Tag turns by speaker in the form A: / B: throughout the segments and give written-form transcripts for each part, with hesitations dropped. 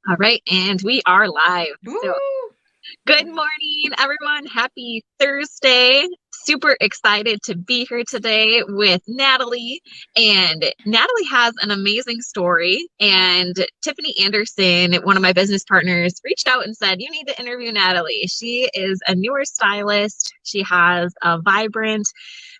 A: All right, and we are live. So,
B: Woo!
A: good morning, everyone. Happy Thursday. Super excited to be here today with Natalie. And Natalie has an amazing story. And Tiffany Anderson, one of my business partners, reached out and said, "You need to interview Natalie. She is a newer stylist. She has a vibrant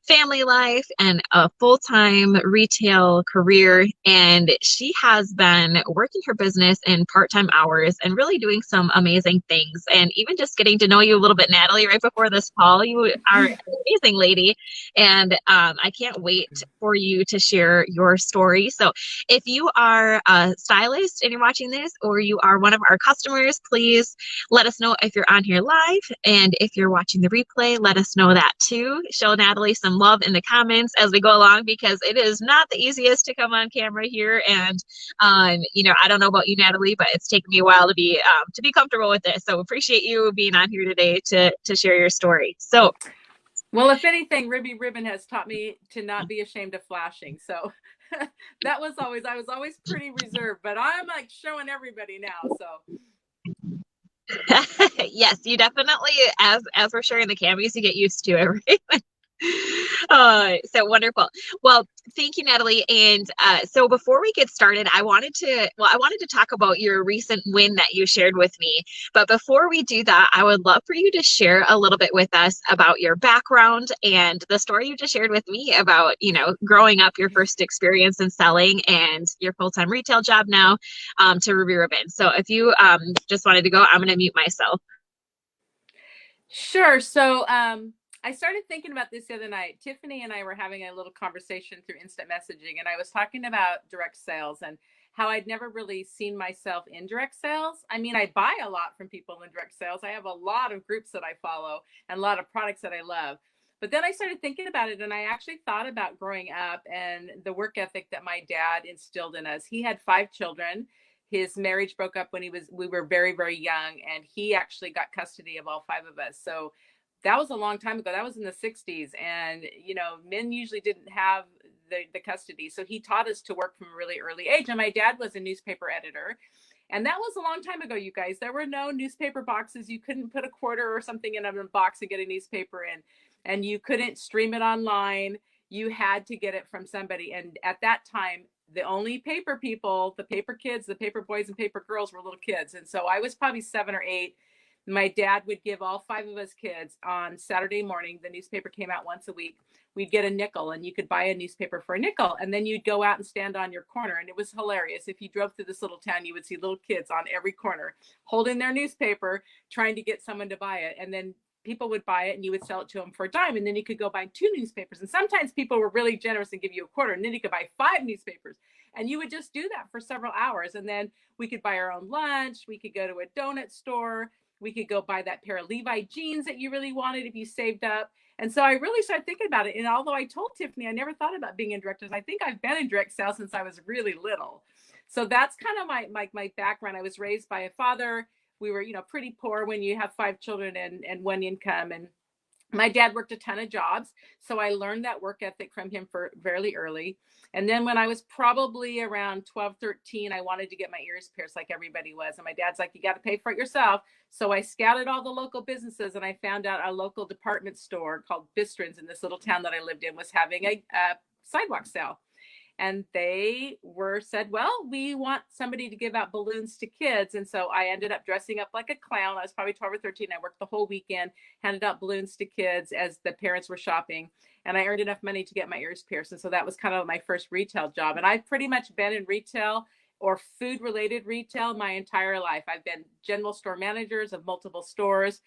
A: family life and a full-time retail career, and she has been working her business in part-time hours and really doing some amazing things. And even just getting to know you a little bit, Natalie, right before this call, you are an amazing lady, and I can't wait for you to share your story. So if you are a stylist and you're watching this, or you are one of our customers, please let us know if you're on here live. And if you're watching the replay, let us know that too. Show Natalie some love in the comments as we go along, because it is not the easiest to come on camera here. And I don't know about you, Natalie, but it's taken me a while to be comfortable with this. So appreciate you being on here today to share your story. So
B: Well, if anything, Ribby Ribbon has taught me to not be ashamed of flashing. So I was always pretty reserved, but I'm like showing everybody now. So
A: yes, you definitely, as we're sharing the cameras, you get used to it, right? So wonderful. Well, thank you, Natalie. And so before we get started, I wanted to talk about your recent win that you shared with me. But before we do that, I would love for you to share a little bit with us about your background and the story you just shared with me about, growing up, your first experience in selling, and your full-time retail job now, to Ruby Ribbon. So if you just wanted to go, I'm going to mute myself.
B: sure. I started thinking about this the other night. Tiffany and I were having a little conversation through instant messaging, and I was talking about direct sales and how I'd never really seen myself in direct sales. I mean, I buy a lot from people in direct sales. I have a lot of groups that I follow and a lot of products that I love. But then I started thinking about it, and I actually thought about growing up and the work ethic that my dad instilled in us. He had 5 children. His marriage broke up when we were very, very young, and he actually got custody of all 5 of us. So that was a long time ago. That was in the 60s. And, men usually didn't have the custody. So he taught us to work from a really early age. And my dad was a newspaper editor. And that was a long time ago, you guys. There were no newspaper boxes. You couldn't put a quarter or something in a box and get a newspaper in. And you couldn't stream it online. You had to get it from somebody. And at that time, the only paper people, the paper kids, the paper boys and paper girls were little kids. And so I was probably 7 or 8. My dad would give all 5 of us kids on Saturday morning. The newspaper came out once a week. We'd get a nickel, and you could buy a newspaper for a nickel. And then you'd go out and stand on your corner. And it was hilarious. If you drove through this little town, you would see little kids on every corner holding their newspaper, trying to get someone to buy it. And then people would buy it, and you would sell it to them for a dime. And then you could go buy 2 newspapers. And sometimes people were really generous and give you a quarter. And then you could buy 5 newspapers. And you would just do that for several hours. And then we could buy our own lunch. We could go to a donut store. We could go buy that pair of Levi jeans that you really wanted if you saved up. And so I really started thinking about it. And although I told Tiffany I never thought about being in direct sales, I think I've been in direct sales since I was really little. So that's kind of my background. I was raised by a father. We were, pretty poor when you have 5 children and one income. And my dad worked a ton of jobs, so I learned that work ethic from him for fairly early. And then when I was probably around 12, 13, I wanted to get my ears pierced like everybody was. And my dad's like, you got to pay for it yourself. So I scouted all the local businesses, and I found out a local department store called Bistron's in this little town that I lived in was having a sidewalk sale. And they said, well, we want somebody to give out balloons to kids. And so I ended up dressing up like a clown. I was probably 12 or 13. I worked the whole weekend, handed out balloons to kids as the parents were shopping. And I earned enough money to get my ears pierced. And so that was kind of my first retail job. And I've pretty much been in retail or food related retail my entire life. I've been general store managers of multiple stores.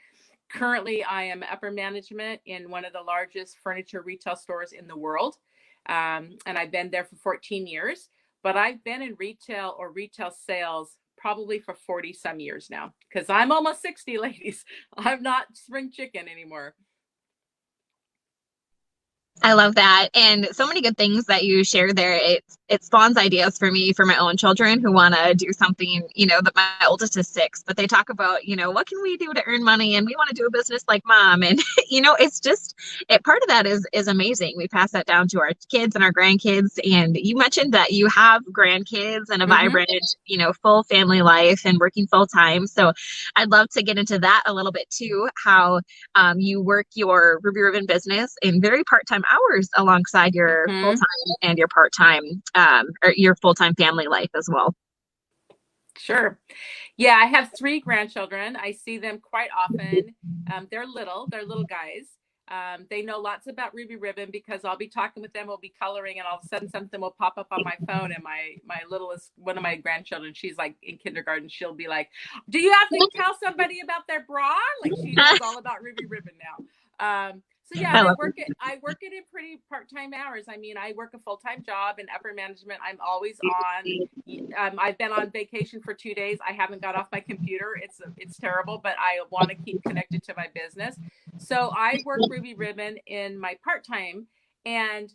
B: Currently, I am upper management in one of the largest furniture retail stores in the world. And I've been there for 14 years, but I've been in retail or retail sales probably for 40 some years now, because I'm almost 60, ladies. I'm not spring chicken anymore.
A: I love that. And so many good things that you share there. It spawns ideas for me for my own children who want to do something, that my oldest is 6, but they talk about, what can we do to earn money? And we want to do a business like mom. And, it's just part of that is amazing. We pass that down to our kids and our grandkids. And you mentioned that you have grandkids and a
B: Mm-hmm.
A: vibrant, full family life and working full time. So I'd love to get into that a little bit too, how you work your Ruby Ribbon business in very part-time hours alongside your
B: Mm-hmm.
A: full-time and your part-time or your full-time family life as well.
B: Sure. Yeah, I have 3 grandchildren. I see them quite often. They're little guys. They know lots about Ruby Ribbon because I'll be talking with them, we'll be coloring, and all of a sudden something will pop up on my phone. And my littlest, one of my grandchildren, she's like in kindergarten. She'll be like, "Do you have to tell somebody about their bra?" Like she knows all about Ruby Ribbon now. So yeah,
A: I
B: and I
A: love
B: work it. I work it in pretty part-time hours. I mean, I work a full-time job in upper management. I'm always on. I've been on vacation for 2 days. I haven't got off my computer. It's terrible, but I want to keep connected to my business. So I work Ruby Ribbon in my part time, and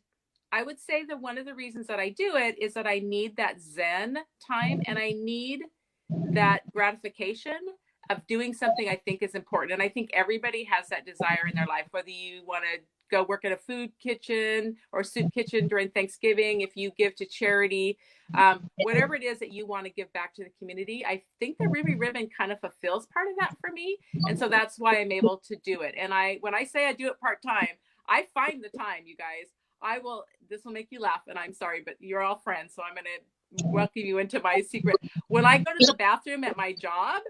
B: I would say that one of the reasons that I do it is that I need that Zen time, and I need that gratification of doing something I think is important. And I think everybody has that desire in their life, whether you want to go work at a food kitchen or soup kitchen during Thanksgiving, if you give to charity, whatever it is that you want to give back to the community. I think the Ruby Ribbon kind of fulfills part of that for me. And so that's why I'm able to do it. And when I say I do it part time, I find the time, you guys. This will make you laugh, and I'm sorry, but you're all friends. So I'm going to welcome you into my secret. When I go to the bathroom at my job,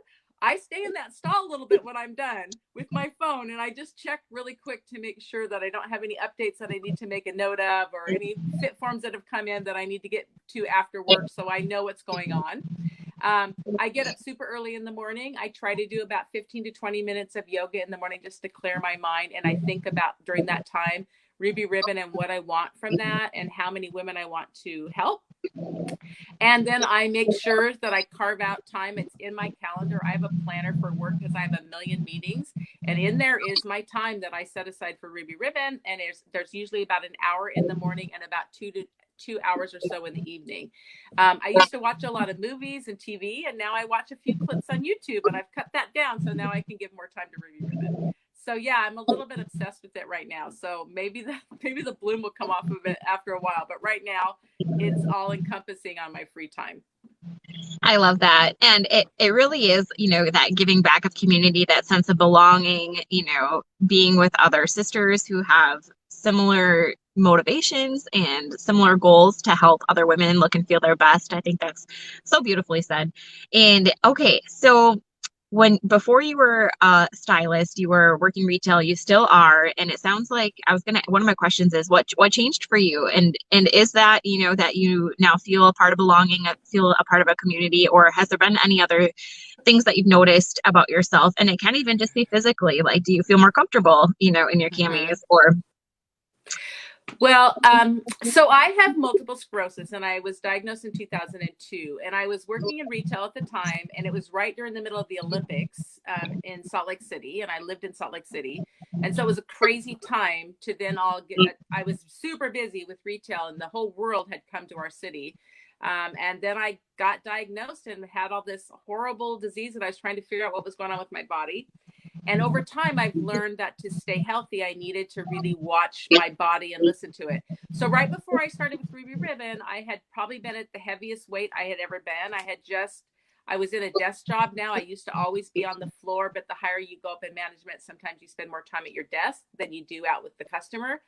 B: I stay in that stall a little bit when I'm done with my phone, and I just check really quick to make sure that I don't have any updates that I need to make a note of, or any fit forms that have come in that I need to get to after work, so I know what's going on. I get up super early in the morning. I try to do about 15 to 20 minutes of yoga in the morning just to clear my mind, and I think about during that time Ruby Ribbon and what I want from that and how many women I want to help. And then I make sure that I carve out time. It's in my calendar. I have a planner for work because I have a million meetings. And in there is my time that I set aside for Ruby Ribbon. And there's usually about an hour in the morning and about 2 hours or so in the evening. I used to watch a lot of movies and TV, and now I watch a few clips on YouTube, and I've cut that down. So now I can give more time to Ruby Ribbon. So yeah, I'm a little bit obsessed with it right now. So maybe the bloom will come off of it after a while. But right now, it's all encompassing on my free time.
A: I love that. And it really is, that giving back of community, that sense of belonging, being with other sisters who have similar motivations and similar goals to help other women look and feel their best. I think that's so beautifully said. And okay, so before you were a stylist, you were working retail, you still are, and it sounds like one of my questions is what changed for you, and is that that you now feel a part of belonging, feel a part of a community, or has there been any other things that you've noticed about yourself? And it can't even just be physically, like do you feel more comfortable in your
B: Mm-hmm.
A: camis or
B: Well, so I have multiple sclerosis, and I was diagnosed in 2002. And I was working in retail at the time, and it was right during the middle of the Olympics in Salt Lake City, and I lived in Salt Lake City. And so it was a crazy time to then all get. I was super busy with retail, and the whole world had come to our city. And then I got diagnosed and had all this horrible disease, and I was trying to figure out what was going on with my body. And over time, I've learned that to stay healthy, I needed to really watch my body and listen to it. So right before I started with Ruby Ribbon, I had probably been at the heaviest weight I had ever been. I was in a desk job now. I used to always be on the floor, but the higher you go up in management, sometimes you spend more time at your desk than you do out with the customer.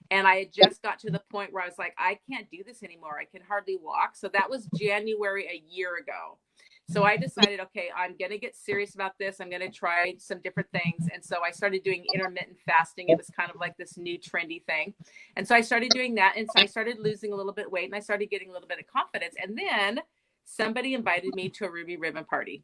B: And I had just got to the point where I was like, I can't do this anymore. I can hardly walk. So that was January a year ago. So I decided, okay, I'm going to get serious about this. I'm going to try some different things. And so I started doing intermittent fasting. It was kind of like this new trendy thing. And so I started doing that. And so I started losing a little bit of weight, and I started getting a little bit of confidence. And then somebody invited me to a Ruby Ribbon party.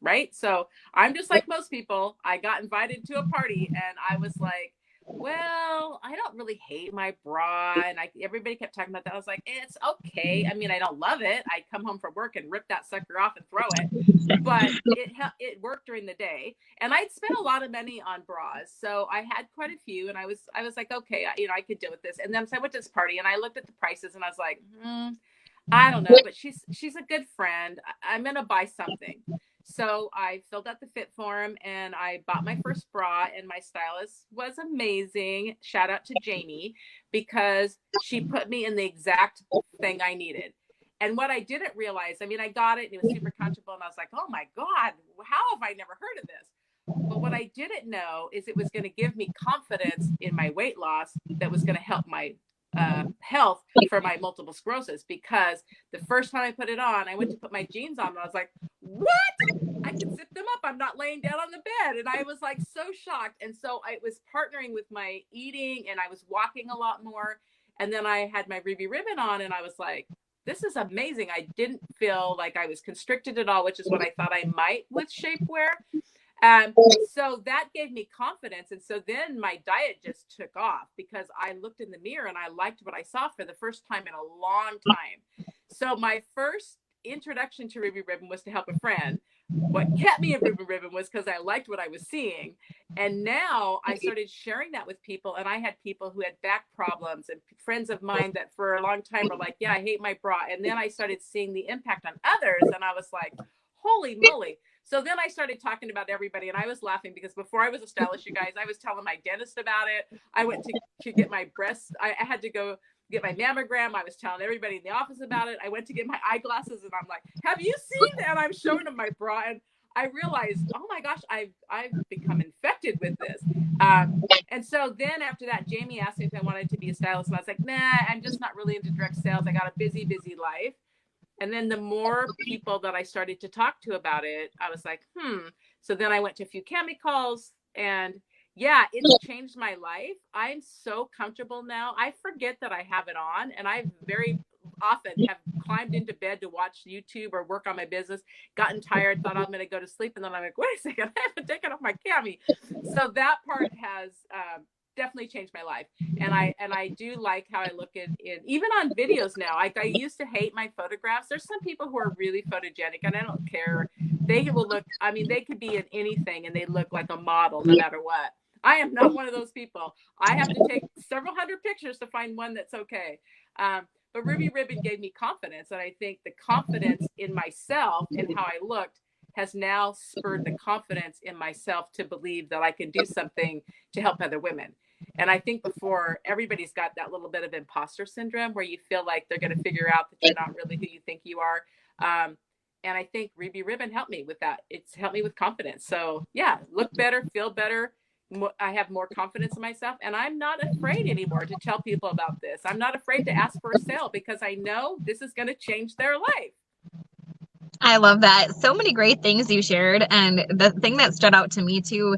B: Right. So I'm just like most people. I got invited to a party, and I was like, Well, I don't really hate my bra, and everybody kept talking about that. I was like, it's okay. I mean, I don't love it. I come home from work and rip that sucker off and throw it, but it worked during the day, and I'd spent a lot of money on bras, so I had quite a few, and I was like, okay, I could deal with this. And then so I went to this party, and I looked at the prices, and I was like, I don't know, but she's a good friend. I'm gonna buy something. So I filled out the fit form and I bought my first bra, and my stylist was amazing. Shout out to Jamie, because she put me in the exact thing I needed. And what I didn't realize, I mean, I got it and it was super comfortable, and I was like, oh my God, how have I never heard of this? But what I didn't know is it was going to give me confidence in my weight loss that was going to help my health for my multiple sclerosis. Because the first time I put it on, I went to put my jeans on, and I was like, what? I can zip them up. I'm not laying down on the bed. And I was like so shocked. And so I was partnering with my eating, and I was walking a lot more. And then I had my Ruby Ribbon on, and I was like, this is amazing. I didn't feel like I was constricted at all, which is what I thought I might with shapewear. So that gave me confidence. And so then my diet just took off, because I looked in the mirror and I liked what I saw for the first time in a long time. So my first introduction to Ruby Ribbon was to help a friend. What kept me in Ruby Ribbon was because I liked what I was seeing. And now I started sharing that with people. And I had people who had back problems, and friends of mine that for a long time were like, yeah, I hate my bra. And then I started seeing the impact on others. And I was like, holy moly. So then I started talking about everybody, and I was laughing because before I was a stylist, you guys, I was telling my dentist about it. I went to get my breasts. I had to go get my mammogram. I was telling everybody in the office about it. I went to get my eyeglasses, and I'm like, have you seen? And I'm showing them my bra, and I realized, oh my gosh, I've become infected with this. And so then after that, Jamie asked me if I wanted to be a stylist, and I was like, nah, I'm just not really into direct sales. I got a busy life. And then the more people that I started to talk to about it, I was like, So then I went to a few Cami calls, and yeah, it's changed my life. I'm so comfortable now. I forget that I have it on, and I very often have climbed into bed to watch YouTube or work on my business, gotten tired, thought I'm going to go to sleep, and then I'm like, wait a second, I haven't taken off my Cami. So that part has definitely changed my life. And I do like how I look in even on videos now. Like, I used to hate my photographs. There's some people who are really photogenic, and I don't care. They will look, I mean, they could be in anything and they look like a model no matter what. I am not one of those people. I have to take several hundred pictures to find one that's okay. But Ruby Ribbon gave me confidence. And I think the confidence in myself and how I looked has now spurred the confidence in myself to believe that I can do something to help other women. And I think before, everybody's got that little bit of imposter syndrome where you feel like they're going to figure out that you're not really who you think you are. And I think Ruby Ribbon helped me with that. It's helped me with confidence. So yeah, look better, feel better. I have more confidence in myself, and I'm not afraid anymore to tell people about this. I'm not afraid to ask for a sale, because I know this is going to change their life.
A: I love that. So many great things you shared. And the thing that stood out to me too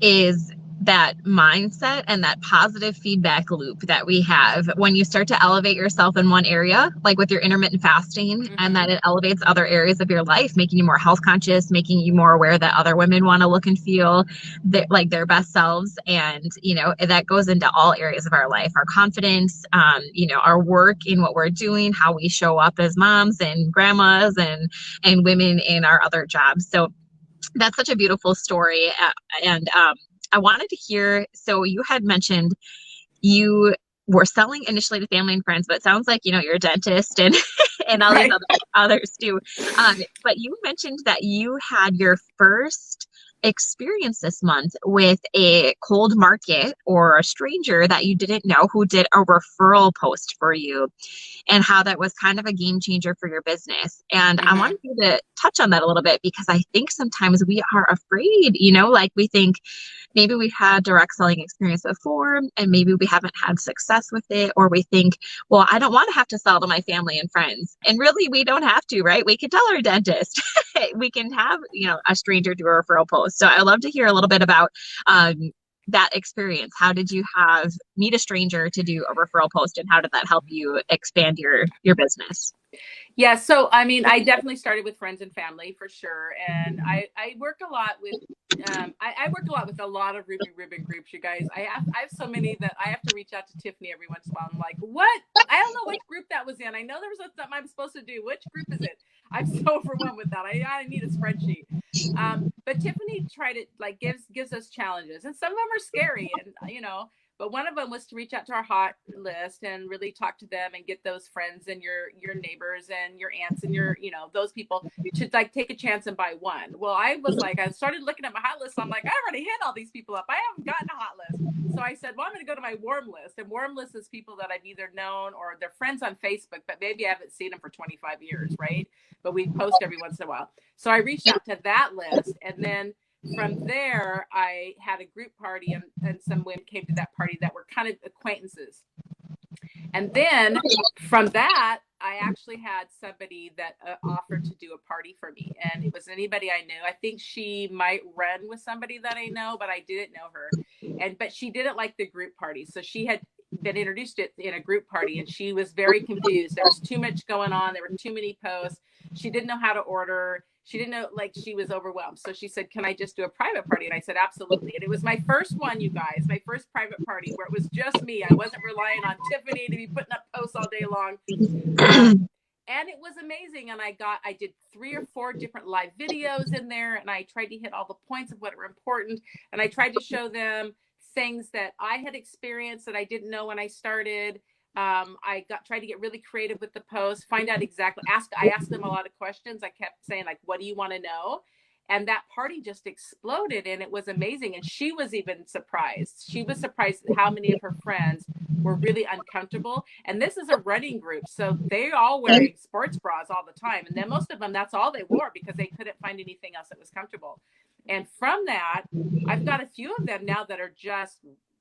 A: is that mindset and that positive feedback loop that we have when you start to elevate yourself in one area, like with your intermittent fasting, and that it elevates other areas of your life, making you more health conscious, making you more aware that other women want to look and feel like their best selves. And, that goes into all areas of our life, our confidence, our work in what we're doing, how we show up as moms and grandmas and women in our other jobs. So that's such a beautiful story. And I wanted to hear, so you had mentioned you were selling initially to family and friends, but it sounds like, you're a dentist and, and all these
B: Right.
A: others too. But you mentioned that you had your first experience this month with a cold market or a stranger that you didn't know who did a referral post for you, and how that was kind of a game changer for your business. And I wanted you to touch on that a little bit, because I think sometimes we are afraid, like we think maybe we've had direct selling experience before and maybe we haven't had success with it, or we think, well, I don't want to have to sell to my family and friends. And really, we don't have to, right? We can tell our dentist. We can have, a stranger do a referral post. So I love to hear a little bit about that experience. How did you meet a stranger to do a referral post, and how did that help you expand your business?
B: Yeah, so I mean, I definitely started with friends and family for sure, and I work a lot with I work a lot with a lot of Ruby Ribbon groups, you guys. I have so many that I have to reach out to Tiffany every once in a while. I'm like, what? I don't know which group that was in. I know there was something I'm supposed to do. Which group is it? I'm so overwhelmed with that. I need a spreadsheet. But Tiffany tried it, like gives us challenges, and some of them are scary, and but one of them was to reach out to our hot list and really talk to them and get those friends and your neighbors and your aunts and your those people to like take a chance and buy one. Well, I was like, I started looking at my hot list. I'm like, I already hit all these people up. I haven't gotten a hot list. So I said, well, I'm going to go to my warm list. And warm list is people that I've either known or they're friends on Facebook, but maybe I haven't seen them for 25 years, right? But we post every once in a while. So I reached out to that list, and then from there, I had a group party, and some women came to that party that were kind of acquaintances. And then from that, I actually had somebody that offered to do a party for me. And it was anybody I knew. I think she might run with somebody that I know, but I didn't know her. But she didn't like the group party. So she had been introduced it in a group party, and she was very confused. There was too much going on. There were too many posts. She didn't know how to order. She didn't know, like, she was overwhelmed. So she said, can I just do a private party? And I said, absolutely. And it was my first one, you guys, my first private party where it was just me. I wasn't relying on Tiffany to be putting up posts all day long. And it was amazing. And I did 3 or 4 different live videos in there, and I tried to hit all the points of what were important. And I tried to show them things that I had experienced that I didn't know when I started. Tried to get really creative with the post, find out exactly, I asked them a lot of questions. I kept saying, like, what do you want to know? And that party just exploded, and it was amazing. And she was even surprised. She was surprised at how many of her friends were really uncomfortable. And this is a running group, so they're all wearing sports bras all the time. And then most of them, that's all they wore because they couldn't find anything else that was comfortable. And from that, I've got a few of them now that are just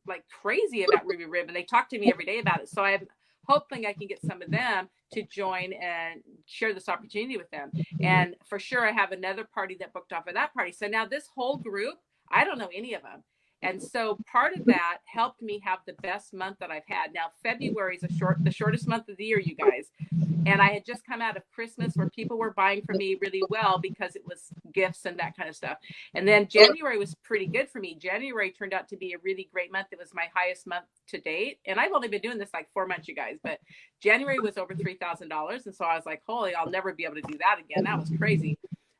B: like crazy about Ruby Ribbon. They talk to me every day about it. So I'm hoping I can get some of them to join and share this opportunity with them. And for sure, I have another party that booked off of that party. So now this whole group, I don't know any of them. And so part of that helped me have the best month that I've had. Now, February is the shortest month of the year, you guys. And I had just come out of Christmas where people were buying for me really well because it was gifts and that kind of stuff. And then January was pretty good for me. January turned out to be a really great month. It was my highest month to date. And I've only been doing this like 4 months, you guys, but January was over $3,000. And so I was like, holy, I'll never be able to do that again. That was crazy.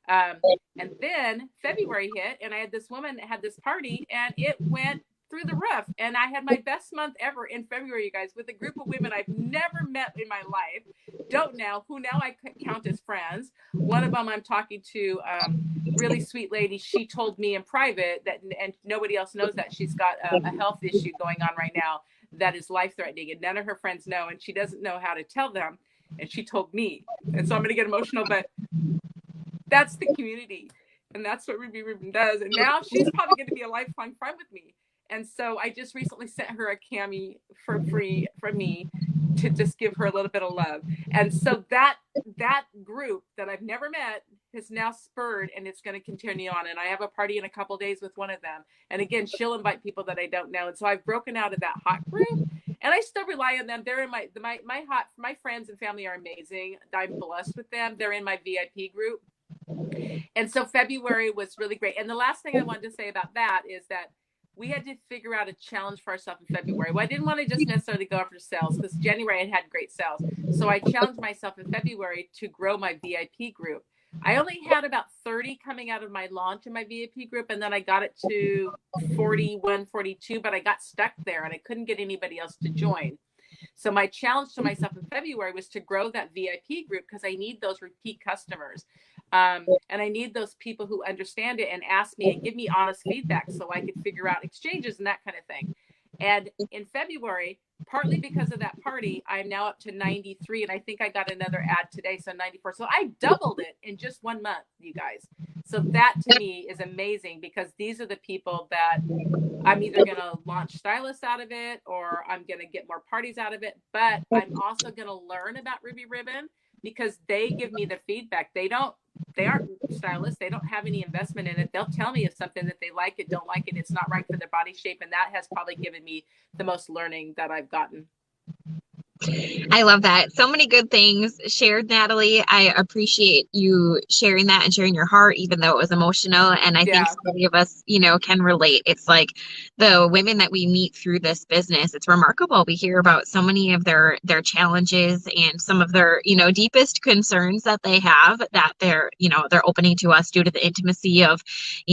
B: And then February hit, and I had this woman that had this party, and it went through the roof. And I had my best month ever in February, you guys, with a group of women I've never met in my life, who now I count as friends. One of them I'm talking to, really sweet lady. She told me in private that, and nobody else knows that, she's got a health issue going on right now that is life-threatening, and none of her friends know, and she doesn't know how to tell them. And she told me, and so I'm going to get emotional, but that's the community, and that's what Ruby Ribbon does. And now she's probably going to be a lifelong friend with me. And so I just recently sent her a cami for free from me to just give her a little bit of love. And so that group that I've never met has now spurred, and it's going to continue on. And I have a party in a couple of days with one of them. And again, she'll invite people that I don't know. And so I've broken out of that hot group, and I still rely on them. They're in my friends and family are amazing. I'm blessed with them. They're in my VIP group. And so February was really great. And the last thing I wanted to say about that is that we had to figure out a challenge for ourselves in February. Well, I didn't want to just necessarily go after sales because January had great sales. So I challenged myself in February to grow my VIP group. I only had about 30 coming out of my launch in my VIP group, and then I got it to 41, 42, but I got stuck there and I couldn't get anybody else to join. So my challenge to myself in February was to grow that VIP group because I need those repeat customers. And I need those people who understand it and ask me and give me honest feedback so I could figure out exchanges and that kind of thing. And in February, partly because of that party, I'm now up to 93. And I think I got another ad today, so 94. So I doubled it in just 1 month, you guys. So that to me is amazing because these are the people that I'm either going to launch stylists out of it or I'm going to get more parties out of it. But I'm also going to learn about Ruby Ribbon because they give me the feedback. They aren't stylists. They don't have any investment in it. They'll tell me if something that they like it, don't like it, it's not right for their body shape. And that has probably given me the most learning that I've gotten.
A: I love that. So many good things shared, Natalie. I appreciate you sharing that and sharing your heart, even though it was emotional. And I think
B: Yeah.
A: so many of us, can relate. It's like the women that we meet through this business, it's remarkable. We hear about so many of their challenges and some of their, deepest concerns that they have that they're opening to us due to the intimacy of,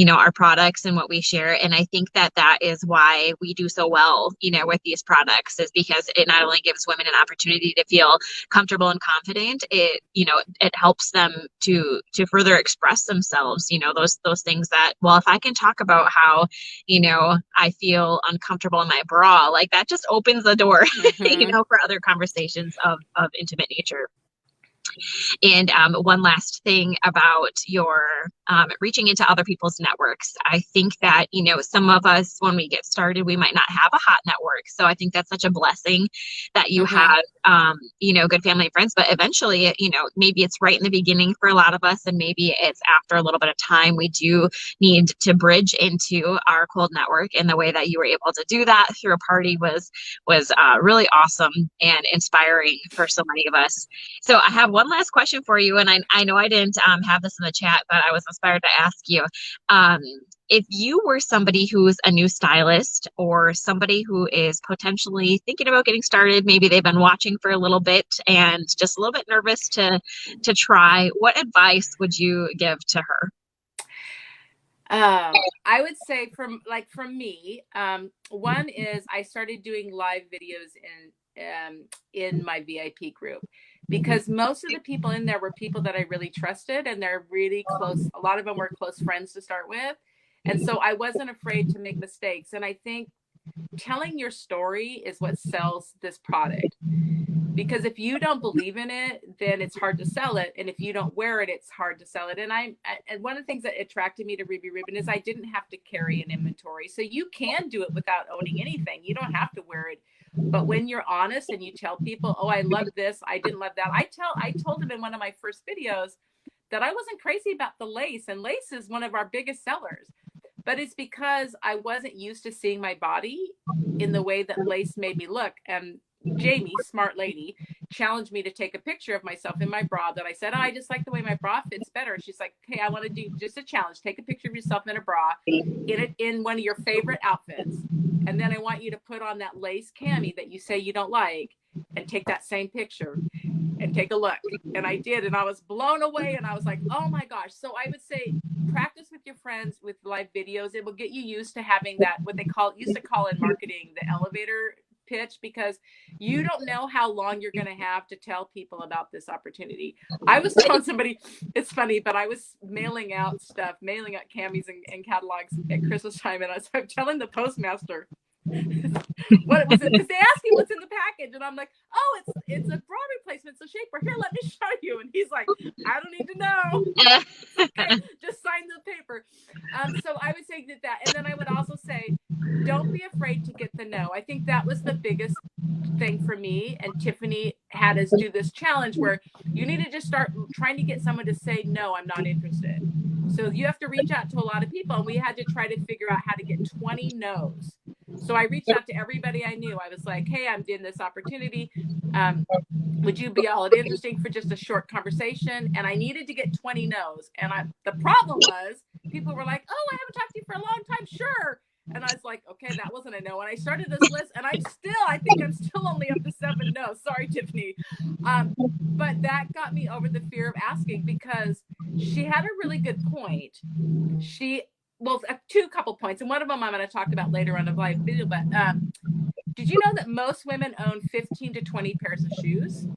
A: our products and what we share. And I think that that is why we do so well, with these products is because it not only gives women an opportunity to feel comfortable and confident, it helps them to further express themselves, those things that, well, if I can talk about how, I feel uncomfortable in my bra, like that just opens the door,
B: Mm-hmm.
A: for other conversations of intimate nature. And one last thing about your reaching into other people's networks. I think that, some of us, when we get started, we might not have a hot network. So I think that's such a blessing that you
B: Mm-hmm.
A: have, good family and friends. But eventually, maybe it's right in the beginning for a lot of us, and maybe it's after a little bit of time. We do need to bridge into our cold network. And the way that you were able to do that through a party was really awesome and inspiring for so many of us. So I have one last question for you, and I know I didn't have this in the chat, but I was inspired to ask you. Um, if you were somebody who's a new stylist or somebody who is potentially thinking about getting started, maybe they've been watching for a little bit and just a little bit nervous to try, what advice would you give to her?
B: I would say from me, one is I started doing live videos in my VIP group because most of the people in there were people that I really trusted and they're really close. A lot of them were close friends to start with. And so I wasn't afraid to make mistakes. And I think telling your story is what sells this product, because if you don't believe in it, then it's hard to sell it, and if you don't wear it, it's hard to sell it. And one of the things that attracted me to Ruby Ribbon is I didn't have to carry an inventory, so you can do it without owning anything. You don't have to wear it. But when you're honest and you tell people, oh, I love this, I didn't love that. I told them in one of my first videos that I wasn't crazy about the lace, and lace is one of our biggest sellers, but it's because I wasn't used to seeing my body in the way that lace made me look. And Jamie, smart lady, challenged me to take a picture of myself in my bra that I said, oh, I just like the way my bra fits better. She's like, hey, I want to do just a challenge. Take a picture of yourself in a bra in one of your favorite outfits. And then I want you to put on that lace cami that you say you don't like and take that same picture and take a look. And I did, and I was blown away, and I was like, oh my gosh. So I would say practice with your friends with live videos. It will get you used to having that, what they used to call in marketing, the elevator pitch, because you don't know how long you're going to have to tell people about this opportunity. I was telling somebody, it's funny, but I was mailing out camis and catalogs at Christmas time, and I'm telling the postmaster, what was it? Because they asked me what's in the package, and I'm like, oh, it's a bra replacement, so shaper. Here, let me show you. And he's like, I don't need to know. It's okay, just sign the paper. So I would say that, and then I would also say, don't be afraid to get the no. I think that was the biggest thing for me, and Tiffany had us do this challenge where you need to just start trying to get someone to say, no, I'm not interested. So you have to reach out to a lot of people, and we had to try to figure out how to get 20 no's. So I reached out to everybody I knew. I was like, hey, I'm in this opportunity. Would you be all interesting for just a short conversation? And I needed to get 20 no's. And the problem was people were like, oh, I haven't talked to you for a long time. Sure. And I was like, okay, that wasn't a no. And I started this list, and I think I'm still only up to 7 no's. Sorry, Tiffany. But that got me over the fear of asking, because she had a really good point. Well, couple points, and one of them I'm going to talk about later on a live video. But did you know that most women own 15 to 20 pairs of shoes,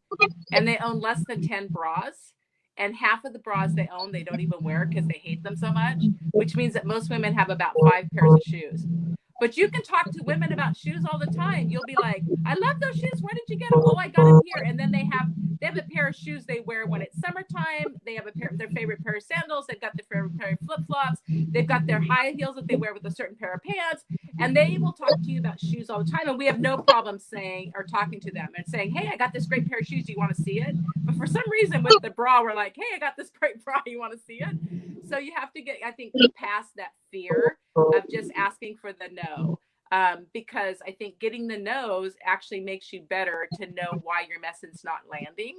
B: and they own less than 10 bras? And half of the bras they own, they don't even wear because they hate them so much, which means that most women have about 5 pairs of shoes. But you can talk to women about shoes all the time. You'll be like, I love those shoes. Where did you get them? Oh, I got them here. And then they have a pair of shoes they wear when it's summertime. They have their favorite pair of sandals. They've got their favorite pair of flip-flops. They've got their high heels that they wear with a certain pair of pants. And they will talk to you about shoes all the time. And we have no problem saying or talking to them and saying, hey, I got this great pair of shoes. Do you want to see it? But for some reason with the bra, we're like, hey, I got this great bra. You want to see it? So you have to get, I think, past that fear of just asking for the no. because I think getting the no's actually makes you better to know why your message not landing.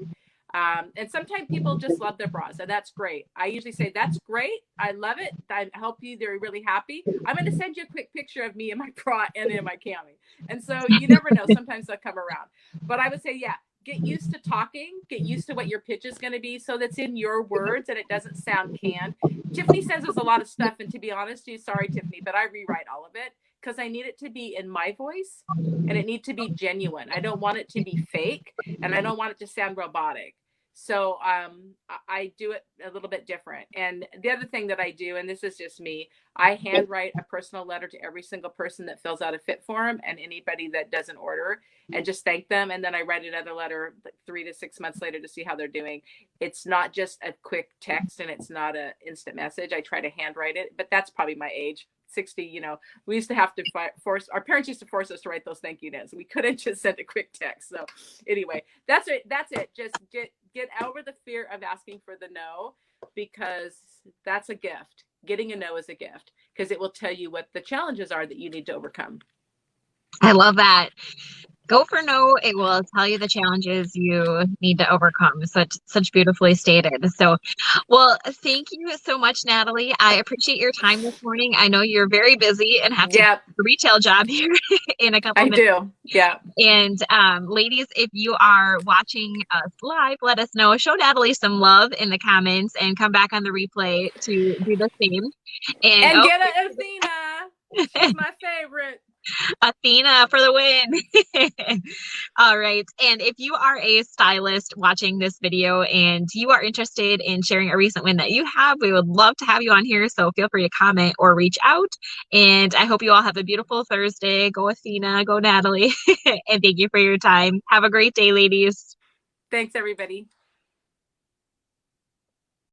B: And sometimes people just love their bras, and that's great. I usually say, that's great. I love it. I help you. They're really happy. I'm going to send you a quick picture of me in my bra and in my cami. And so you never know. Sometimes they'll come around. But I would say, yeah, get used to talking, get used to what your pitch is going to be so that's in your words and it doesn't sound canned. Tiffany sends us a lot of stuff. And to be honest, sorry, Tiffany, but I rewrite all of it because I need it to be in my voice and it needs to be genuine. I don't want it to be fake and I don't want it to sound robotic. So I do it a little bit different. And the other thing that I do, and this is just me, I handwrite a personal letter to every single person that fills out a fit form and anybody that doesn't order, and just thank them. And then I write another letter 3 to 6 months later to see how they're doing. It's not just a quick text and it's not an instant message. I try to handwrite it, but that's probably my age. 60, we used to have to force, our parents used to force us to write those thank you notes. We couldn't just send a quick text. So anyway, that's it. Just get over the fear of asking for the no, because that's a gift. Getting a no is a gift because it will tell you what the challenges are that you need to overcome.
A: I love that. Go for no. It will tell you the challenges you need to overcome. Such beautifully stated. So, well, thank you so much, Natalie. I appreciate your time this morning. I know you're very busy and have to
B: Yeah,
A: a retail job here in a couple
B: I
A: minutes.
B: do. Yeah.
A: And ladies, if you are watching us live, let us know. Show Natalie some love in the comments and come back on the replay to do the same. And
B: And get a Athena. She's my favorite.
A: Athena for the win. All right. And if you are a stylist watching this video and you are interested in sharing a recent win that you have, we would love to have you on here. So feel free to comment or reach out. And I hope you all have a beautiful Thursday. Go Athena, go Natalie. And thank you for your time. Have a great day, ladies.
B: Thanks, everybody.